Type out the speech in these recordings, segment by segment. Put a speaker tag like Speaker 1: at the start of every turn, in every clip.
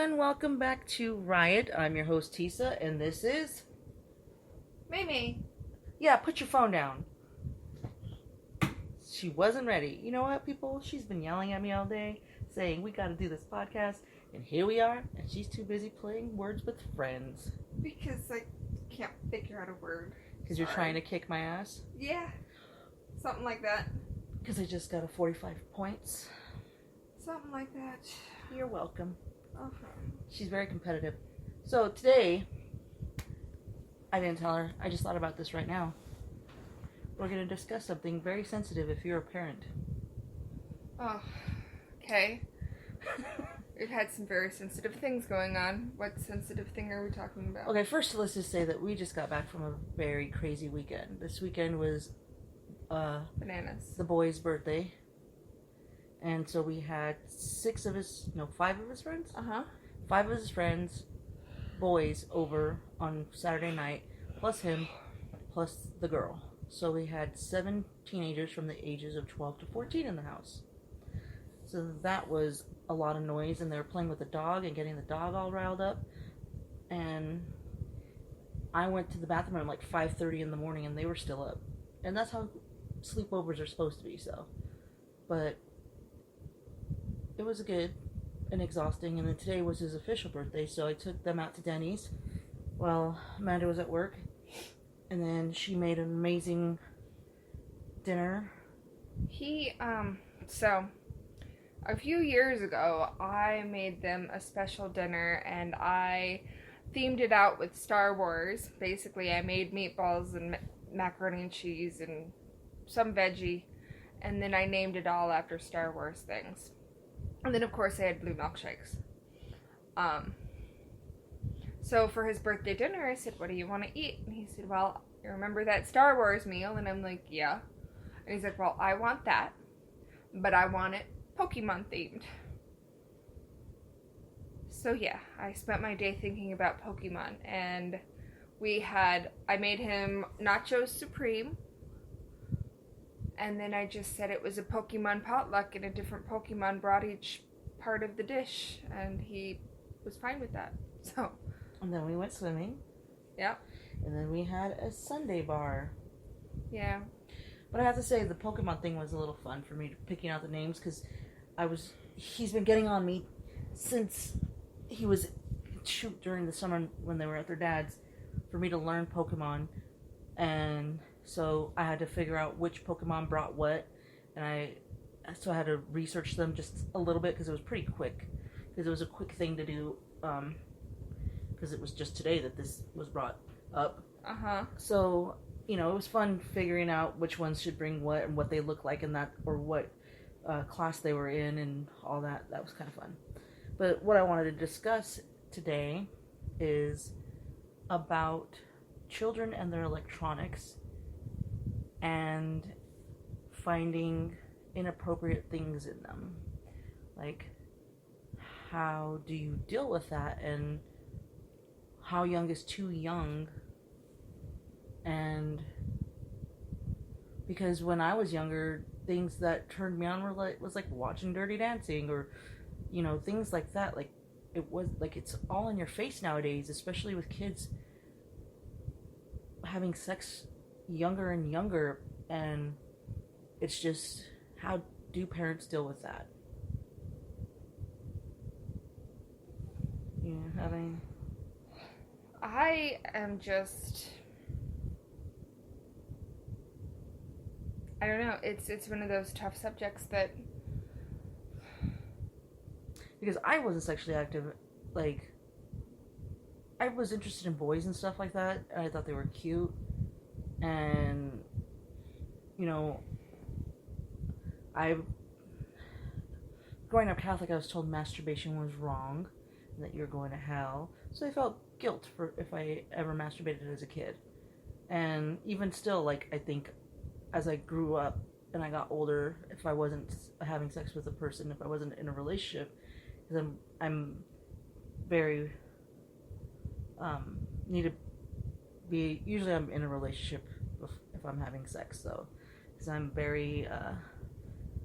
Speaker 1: everyone, welcome back to Riot. I'm your host Tisa, and this is...
Speaker 2: May.
Speaker 1: Yeah, put your phone down. She wasn't ready. You know what, people? She's been yelling at me all day, saying we gotta do this podcast, and here we are, and she's too busy playing Words with Friends.
Speaker 2: Because I can't figure out a word.
Speaker 1: Because you're trying to kick my ass?
Speaker 2: Yeah, something like that.
Speaker 1: Because I just got a 45 points.
Speaker 2: Something like that.
Speaker 1: You're welcome.
Speaker 2: Okay.
Speaker 1: She's very competitive. So today, I didn't tell her, I just thought about this right now. We're going to discuss something very sensitive if you're a parent.
Speaker 2: Oh, okay. We've had some very sensitive things going on. What sensitive thing are we talking about?
Speaker 1: Okay, first let's just say that we just got back from a very crazy weekend. This weekend was
Speaker 2: Bananas.
Speaker 1: the boy's birthday. And so we had 5 of his friends?
Speaker 2: Uh-huh.
Speaker 1: 5 of his friends, boys, over on Saturday night, plus him, plus the girl. So we had 7 teenagers from the ages of 12 to 14 in the house. So that was a lot of noise, and they were playing with the dog and getting the dog all riled up. And I went to the bathroom at like 5:30 in the morning, and they were still up. And that's how sleepovers are supposed to be, so. But it was good and exhausting, and then today was his official birthday, so I took them out to Denny's while Amanda was at work, and then she made an amazing dinner.
Speaker 2: So a few years ago, I made them a special dinner, and I themed it out with Star Wars. Basically, I made meatballs and macaroni and cheese and some veggie, and then I named it all after Star Wars things. And then, of course, I had blue milkshakes. So for his birthday dinner, I said, what do you want to eat? And he said, well, you remember that Star Wars meal? And I'm like, yeah. And he's like, well, I want that, but I want it Pokemon themed. So yeah, I spent my day thinking about Pokemon, and I made him Nachos Supreme, and then I just said it was a Pokemon potluck and a different Pokemon brought each part of the dish, and he was fine with that. So.
Speaker 1: And then we went swimming.
Speaker 2: Yeah.
Speaker 1: And then we had a Sunday bar.
Speaker 2: Yeah.
Speaker 1: But I have to say, the Pokemon thing was a little fun for me, picking out the names, because he's been getting on me since he was during the summer when they were at their dad's, for me to learn Pokemon, and so I had to figure out which Pokemon brought what, and I had to research them just a little bit, because it was pretty quick, because it was a quick thing to do, because it was just today that this was brought up.
Speaker 2: Uh-huh.
Speaker 1: So, it was fun figuring out which ones should bring what and what they look like and that, or what class they were in and all that. That was kind of fun. But what I wanted to discuss today is about children and their electronics and finding inappropriate things in them. Like, how do you deal with that, and how young is too young? And because when I was younger, things that turned me on was like watching Dirty Dancing, or things like that. Like, it's all in your face nowadays, especially with kids having sex younger and younger, and it's just, how do parents deal with that? You have any?
Speaker 2: I am just, I don't know, it's one of those tough subjects that...
Speaker 1: Because I wasn't sexually active, like, I was interested in boys and stuff like that, and I thought they were cute, and, growing up Catholic, I was told masturbation was wrong, and that you're going to hell, so I felt guilt for if I ever masturbated as a kid. And even still, like, I think as I grew up and I got older, if I wasn't having sex with a person, if I wasn't in a relationship, because I'm very need to be, usually I'm in a relationship if I'm having sex, so, because I'm very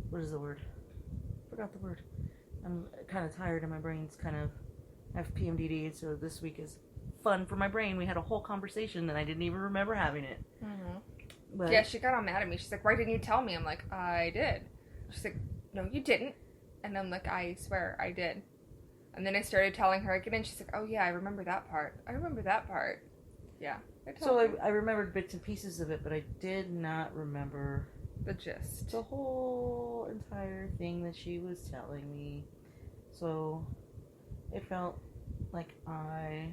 Speaker 1: what is the word? Forgot the word. I'm kind of tired and my brain's kind of I have PMDD, so this week is fun for my brain. We had a whole conversation and I didn't even remember having it.
Speaker 2: Mm-hmm.
Speaker 1: But
Speaker 2: Yeah, she got all mad at me. She's like, why didn't you tell me? I'm like, I did. She's like, no, you didn't. And I'm like, I swear I did. And then I started telling her again, and she's like, oh yeah, I remember that part. Yeah.
Speaker 1: I remembered bits and pieces of it, but I did not remember
Speaker 2: the gist.
Speaker 1: The whole entire thing that she was telling me. So it felt like I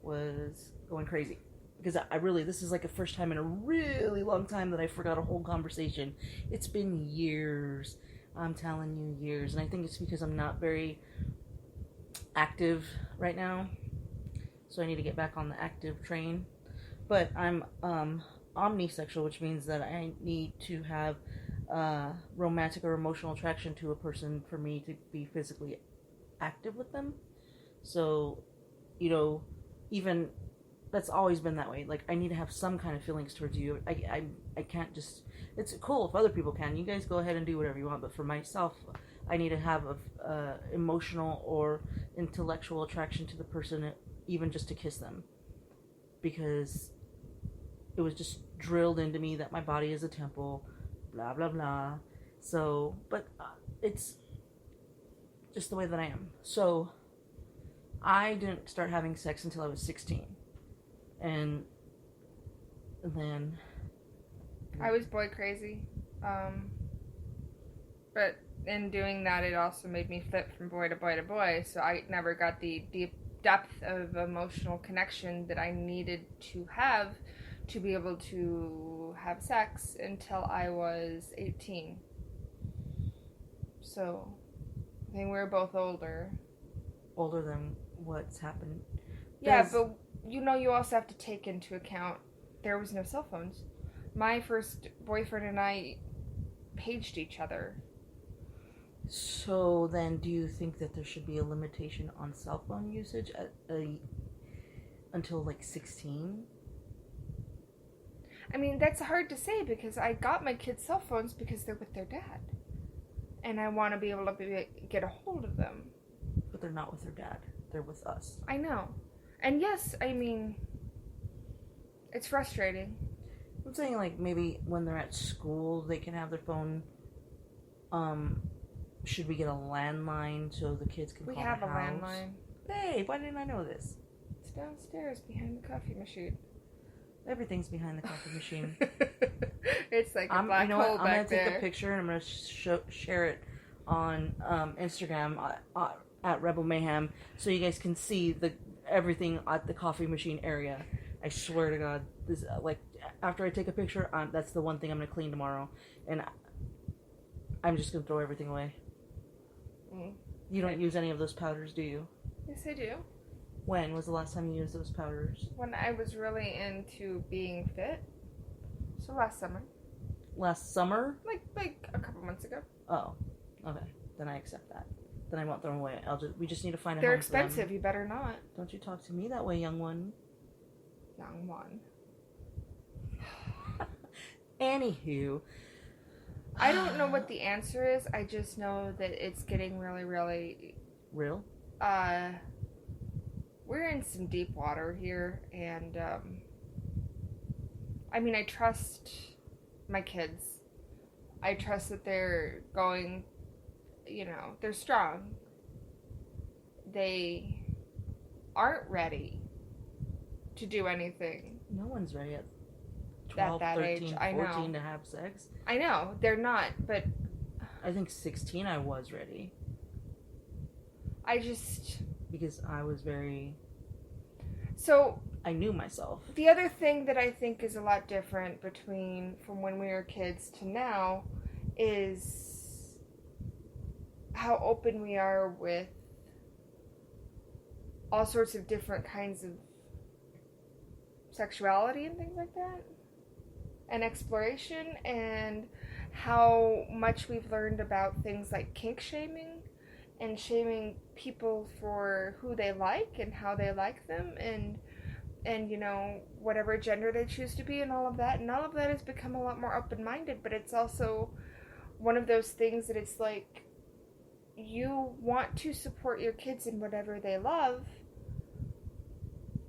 Speaker 1: was going crazy. Because this is like the first time in a really long time that I forgot a whole conversation. It's been years. I'm telling you, years. And I think it's because I'm not very active right now. So I need to get back on the active train. But I'm omnisexual, which means that I need to have romantic or emotional attraction to a person for me to be physically active with them. So, even that's always been that way. Like, I need to have some kind of feelings towards you. I can't just... It's cool if other people can. You guys go ahead and do whatever you want. But for myself, I need to have a emotional or intellectual attraction to the person, even just to kiss them. Because it was just drilled into me that my body is a temple, blah, blah, blah. So, but it's just the way that I am. So, I didn't start having sex until I was 16. And then
Speaker 2: I was boy crazy. But in doing that, it also made me flip from boy to boy to boy. So I never got the deep depth of emotional connection that I needed to have to be able to have sex until I was 18. So I think we were both older.
Speaker 1: Older than what's happened.
Speaker 2: Yeah, but you also have to take into account there was no cell phones. My first boyfriend and I paged each other.
Speaker 1: So then, do you think that there should be a limitation on cell phone usage until like 16?
Speaker 2: I mean, that's hard to say because I got my kids cell phones because they're with their dad. And I want to be able to get a hold of them.
Speaker 1: But they're not with their dad. They're with us.
Speaker 2: I know. And yes, I mean, it's frustrating.
Speaker 1: I'm saying, like, maybe when they're at school, they can have their phone. Should we get a landline so the kids can call the house?
Speaker 2: We have a landline.
Speaker 1: Hey, why didn't I know this?
Speaker 2: It's downstairs behind the coffee machine.
Speaker 1: Everything's behind the coffee machine.
Speaker 2: It's like a black hole back there.
Speaker 1: I'm going to take a picture and I'm going to share it on Instagram at Rebel Mayhem so you guys can see everything at the coffee machine area. I swear to God, this after I take a picture, that's the one thing I'm going to clean tomorrow. And I'm just going to throw everything away. You don't use any of those powders, do you?
Speaker 2: Yes, I do.
Speaker 1: When was the last time you used those powders?
Speaker 2: When I was really into being fit. So last summer.
Speaker 1: Last summer?
Speaker 2: Like a couple months ago.
Speaker 1: Oh, okay. Then I accept that. Then I won't throw them away. We just need to find a
Speaker 2: They're
Speaker 1: home for them.
Speaker 2: expensive. You better not.
Speaker 1: Don't you talk to me that way, young one.
Speaker 2: Young one.
Speaker 1: Anywho.
Speaker 2: I don't know what the answer is. I just know that it's getting really, really...
Speaker 1: Real?
Speaker 2: We're in some deep water here, and, I mean, I trust my kids. I trust that they're going, they're strong. They aren't ready to do anything.
Speaker 1: No one's ready at 12,
Speaker 2: that
Speaker 1: 13,
Speaker 2: age. I
Speaker 1: 14
Speaker 2: know.
Speaker 1: to have sex.
Speaker 2: I know, they're not, but...
Speaker 1: I think 16 I was ready. Because I was very...
Speaker 2: So...
Speaker 1: I knew myself.
Speaker 2: The other thing that I think is a lot different from when we were kids to now is how open we are with all sorts of different kinds of sexuality and things like that. And exploration, and how much we've learned about things like kink shaming and shaming people for who they like and how they like them and whatever gender they choose to be and all of that. And all of that has become a lot more open-minded, but it's also one of those things that it's like you want to support your kids in whatever they love,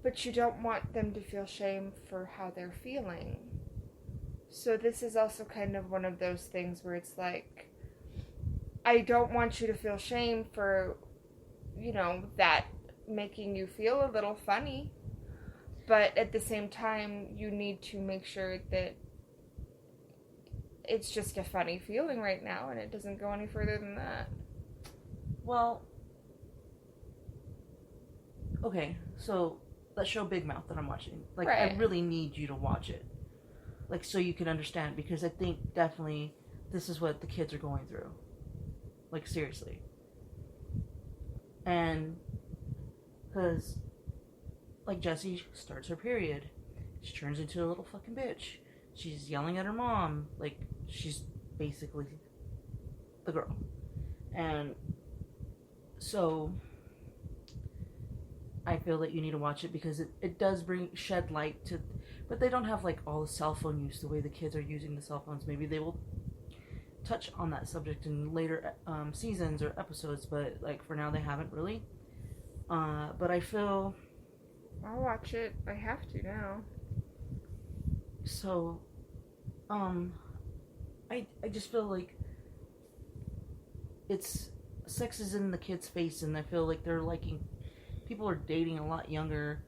Speaker 2: but you don't want them to feel shame for how they're feeling. So this is also kind of one of those things where it's like, I don't want you to feel shame for, that making you feel a little funny. But at the same time, you need to make sure that it's just a funny feeling right now and it doesn't go any further than that.
Speaker 1: Well, okay, so that show Big Mouth that I'm watching, like,
Speaker 2: Right.
Speaker 1: I really need you to watch it, like, so you can understand, because I think definitely this is what the kids are going through, like, seriously. And because, like, Jessie starts her period, she turns into a little fucking bitch, she's yelling at her mom, like, she's basically the girl. And so I feel that you need to watch it, because it does shed light to, but they don't have like all the cell phone use the way the kids are using the cell phones. Maybe they will touch on that subject in later seasons or episodes, but like for now they haven't really. But I feel
Speaker 2: I'll watch it. I have to now.
Speaker 1: so I just feel like it's sex is in the kids' face, and I feel like they're liking, people are dating a lot younger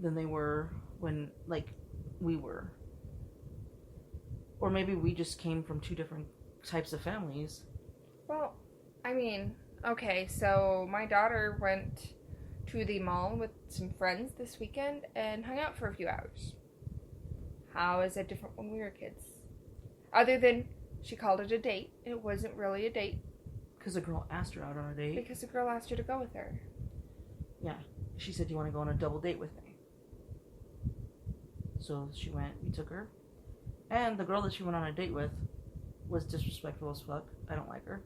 Speaker 1: than they were when, like, we were. Or maybe we just came from two different types of families.
Speaker 2: Well, I mean, okay, so my daughter went to the mall with some friends this weekend and hung out for a few hours. How is it different when we were kids? Other than she called it a date. It wasn't really a date.
Speaker 1: Because a girl asked her out on a date.
Speaker 2: Because the girl asked her to go with her.
Speaker 1: Yeah. She said, "Do you want to go on a double date with me?" So she went, we took her. And the girl that she went on a date with was disrespectful as fuck. I don't like her.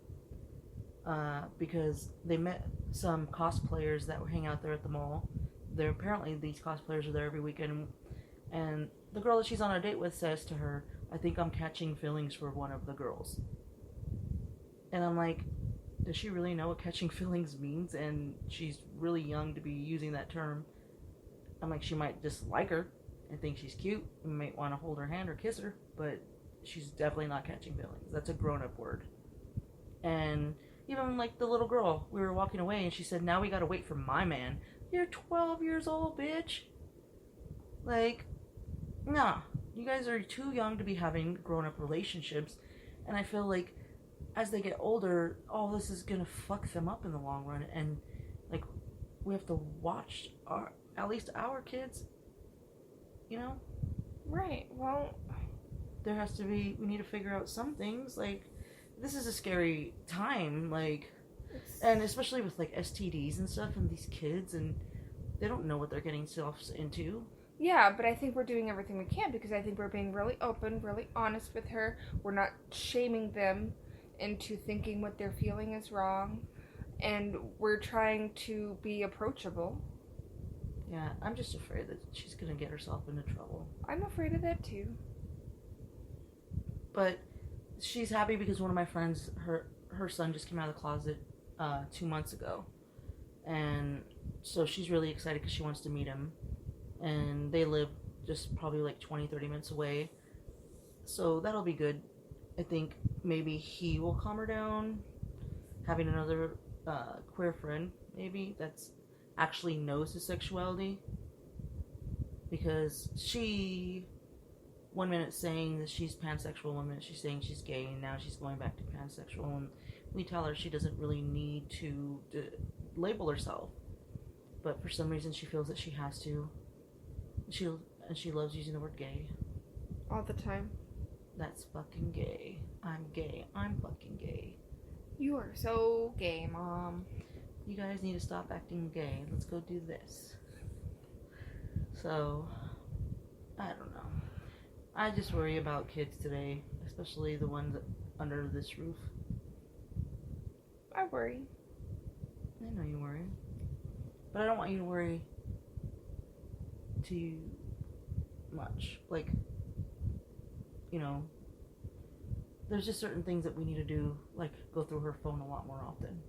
Speaker 1: Because they met some cosplayers that hang out there at the mall. Apparently these cosplayers are there every weekend. And the girl that she's on a date with says to her, "I think I'm catching feelings for one of the girls." And I'm like, does she really know what catching feelings means? And she's really young to be using that term. I'm like, she might just like her and think she's cute and might want to hold her hand or kiss her, but she's definitely not catching feelings. That's a grown-up word. And even like the little girl, we were walking away and she said, "Now we gotta wait for my man." You're 12 years old, bitch. Like, nah. You guys are too young to be having grown-up relationships. And I feel like as they get older, all this is gonna fuck them up in the long run. And like, we have to watch at least our kids,
Speaker 2: Right, well,
Speaker 1: there has to be, we need to figure out some things. Like, this is a scary time, like, and especially with like STDs and stuff, and these kids, and they don't know what they're getting themselves into.
Speaker 2: yeah, but I think we're doing everything we can because I think we're being really open, really honest with her. We're not shaming them into thinking what they're feeling is wrong, and we're trying to be approachable.
Speaker 1: Yeah, I'm just afraid that she's gonna get herself into trouble.
Speaker 2: I'm afraid of that too.
Speaker 1: But she's happy because one of my friends, her son just came out of the closet 2 months ago, and so she's really excited because she wants to meet him, and they live just probably like 20-30 minutes away, so that'll be good. I think maybe he will calm her down, having another queer friend maybe that's actually knows his sexuality, because she one minute saying that she's pansexual, one minute she's saying she's gay, and now she's going back to pansexual, and we tell her she doesn't really need to label herself, but for some reason she feels that she has to. She loves using the word gay
Speaker 2: All the time.
Speaker 1: That's fucking gay. I'm gay. I'm fucking gay.
Speaker 2: You are so gay, Mom.
Speaker 1: You guys need to stop acting gay. Let's go do this. So, I don't know. I just worry about kids today, especially the ones under this roof.
Speaker 2: I worry.
Speaker 1: I know you worry. But I don't want you to worry too much. Like, there's just certain things that we need to do, like go through her phone a lot more often.